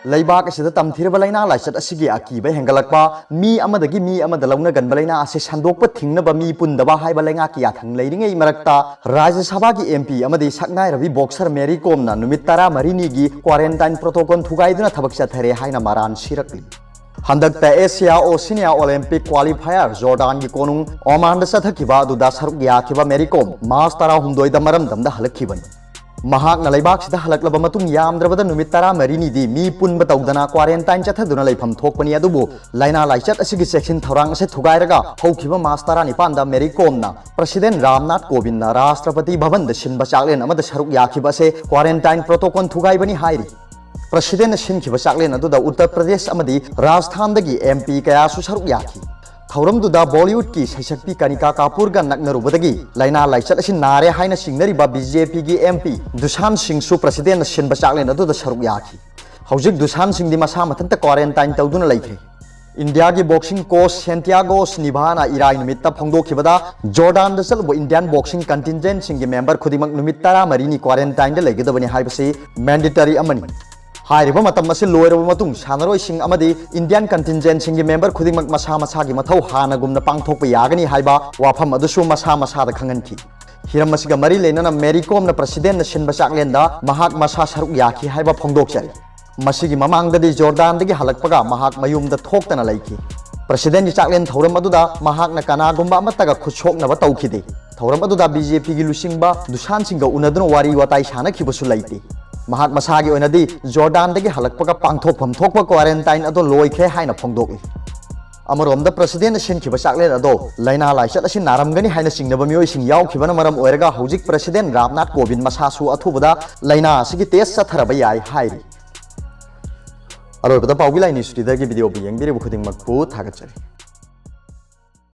Laibak asida tamthirba laina laisat asigi akiba hengalakpa mi amadagi mi amada launa ganba laina ase sandokpa thingnaba mi pundaba haiba lainga kiya thang leiringai marakta Rajya Sabha gi MP amadi saknai ravi boxer Mary Kom na numit 14 gi quarantine protocol thugaiduna thabak chathare haina maran sirakli Handakta Asia Oceania Olympic qualifier Jordan gi konung Oman da sathakiba duda saruk yakiba Mary Kom mas 12 da maram damda halakhiban Mahak na laibak sida halaklaba matung yamdrabada numit 14 di mi punba tawdana quarantine chathaduna leifam thokpani adubu laina laichat asigi section thorang ase thugairaga hokhiba mas 19 da Mary Kom na President Ramnath Kovind na Rashtrapati Bhavan da shinba chaklen amada saruk yakiba se quarantine protocol thugaibani hairi President shinkiba chaklen adu da Uttar Pradesh amadi Rajasthan dagi MP kaya su saruk yaki Thauram duda Bollywood ki Saisakpi Kanika Kapoor ga naknarubadagi laina laichat asin nare haina singnariba BJP gi MP Dushan Singh su President shinba chaklen adu da saruk yaki Haujik Dushan Singh di masa mathanta quarantine tawduna laikre India ki boxing coach Santiago Nibhana irai numitta phongdokhibada Jordan da chalbo Indian boxing contingent sing gi member khudimak numit 13 ni quarantine da legadabani haibase mandatory amani Hairiba matam asi loiraba matung sanaroi sing amadi Indian contingent sing gi member khudingmak masa masa gi mathau hana gumna pangthokpa yagani haiba wafam adusu masa masa da khanganki hiram masiga mari leinana Mary Kom na president na shinba chaklen da mahak masa saruk yaki haiba phongdokchari masigi mamang da di Jordan dagi halakpaga mahak mayum da thoktana laiki president gi chaklen thauram aduda mahak na kana gumba amataga khuchok na ba tawkhide thauram aduda BJP gi lusingba Dushan Singh ga unaduna wari watai sana khibasu laite Mahak masagi onadi Jordan dagi halakpaga pangthokpham thokpa quarantine ado loikhe haina phongdokli Amarom da president shinkiba chaklen ado laina laichat asin naramgani haina singnaba mioi sing yaukibana maram oiraga hojik president Ramnath Kovind masasu athubada laina asigi test satharaba yai hairi Aroibada pawgi laini sudidagi video bu yengbire bu khudingmakpu thagachari